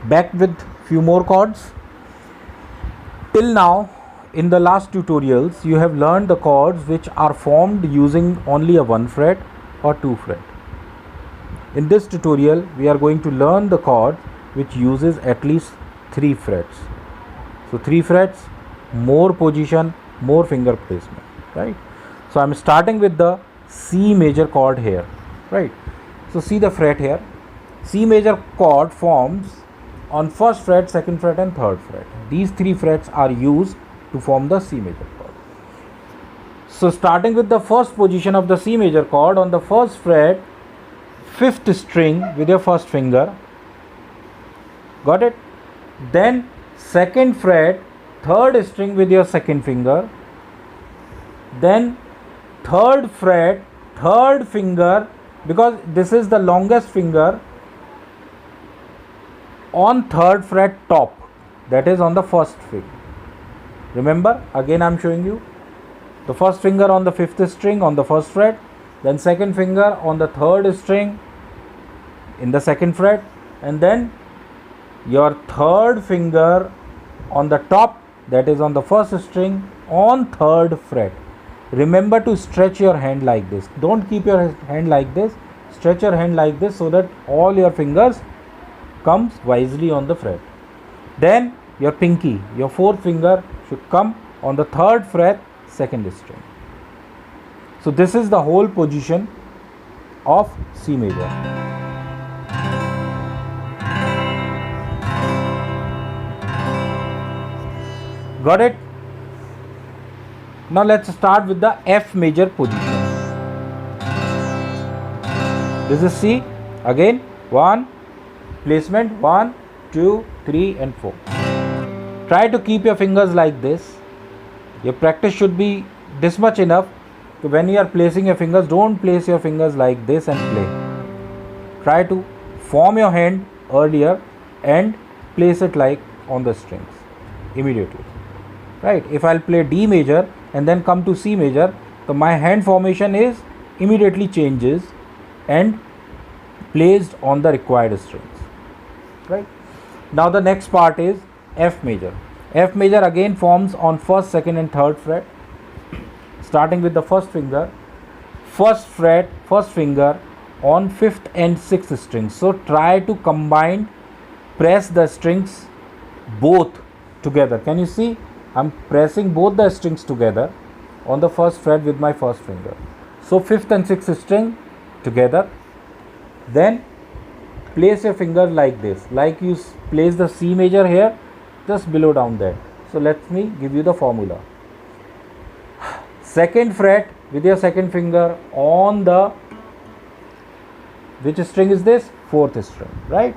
Back with few more chords. Till now, in the last tutorials, you have learned the chords which are formed using only a 1 fret or 2 fret. In this tutorial, we are going to learn the chord which uses at least 3 frets. So 3 frets, more position, more finger placement, right? So I'm starting with the C major chord here, right? So see the fret here. C major chord forms on first fret, second fret and third fret. These 3 frets are used to form the C major chord. So starting with the first position of the C major chord, on the first fret, 5th string with your first finger, got it? Then second fret, 3rd string with your second finger, then 3rd fret, 3rd finger, because this is the longest finger, on 3rd fret top, that is on the first finger. Remember, again I am showing you the first finger on the 5th string on the first fret, then second finger on the 3rd string in the second fret, and then your 3rd finger on the top, that is on the first string on 3rd fret. Remember to stretch your hand like this. Don't keep your hand like this. Stretch your hand like this so that all your fingers comes wisely on the fret. Then your pinky, your 4th finger should come on the 3rd fret, second string. So this is the whole position of C major. Got it? Now let's start with the F major position. This is C. Again, 1, placement 1, 2, 3 and 4. Try to keep your fingers like this. Your practice should be this much enough. So when you are placing your fingers, don't place your fingers like this and play. Try to form your hand earlier and place it like on the strings immediately. Right? If I'll play D major and then come to C major, so my hand formation is immediately changes and placed on the required strings. Right? Now the next part is F major. F major again forms on first, second and third fret. Starting with the first finger, first fret, first finger on 5th and 6th strings. So try to combine, press the strings both together. Can you see? I'm pressing both the strings together on the first fret with my first finger. So 5th and 6th string together. Then place your finger like this, like you place the C major here, just below down there. So let me give you the formula. Second fret with your second finger on the, which string is this? 4th string, right?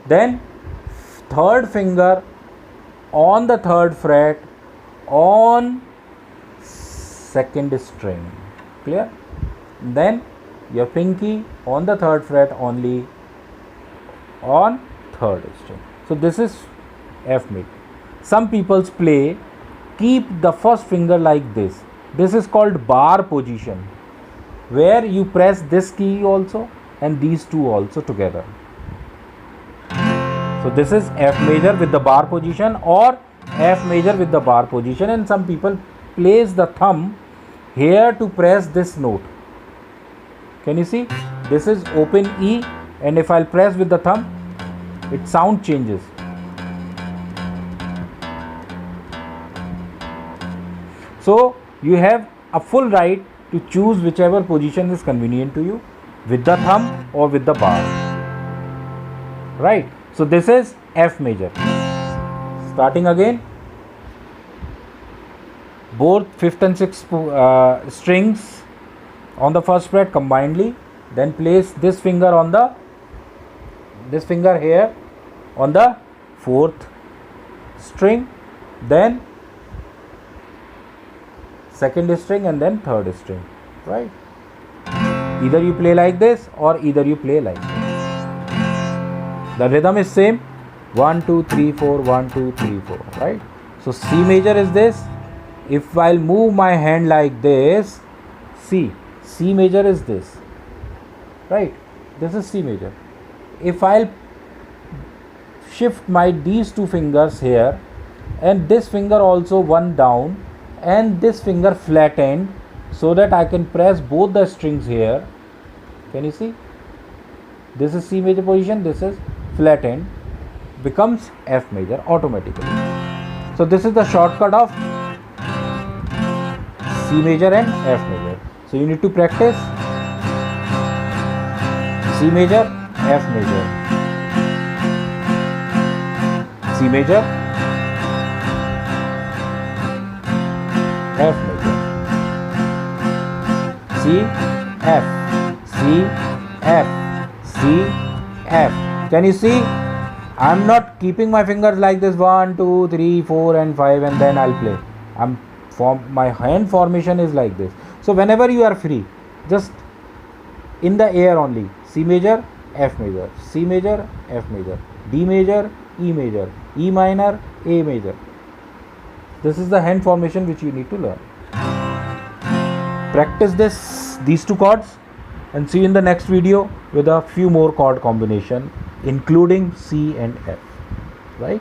Then 3rd finger on the 3rd fret on 2nd string, clear? Then your pinky on the 3rd fret only on 3rd string. So this is F major. Some people play, keep the first finger like this. This is called bar position, where you press this key also and these two also together. So this is F major with the bar position or F major with the bar position, and some people place the thumb here to press this note. Can you see? This is open E, and if I'll press with the thumb, its sound changes. So you have a full right to choose whichever position is convenient to you, with the thumb or with the bar. Right? So this is F major. Starting again, both 5th and 6th strings on the first fret combinedly. Then place this finger on the, this finger here on the 4th string, then 2nd string and then 3rd string, right? Either you play like this or either you play like this. The rhythm is same, 1, 2, 3, 4, 1, 2, 3, 4, right? So C major is this. If I'll move my hand like this, C major is this, right? This is C major. If I'll shift these two fingers here, and this finger also one down, and this finger flattened, so that I can press both the strings here. Can you see? This is C major position, this is flattened, becomes F major automatically. So this is the shortcut of C major and F major. So you need to practice C major, F major, C major, F major, C, F, C, F, C, F. Can you see? I'm not keeping my fingers like this 1, 2, 3, 4 and 5 and then I'll play. My hand formation is like this. So whenever you are free, just in the air only, C major, F major, C major, F major, D major, E major, E minor, A major. This is the hand formation which you need to learn. Practice these two chords, and see you in the next video with a few more chord combination including C and F, right?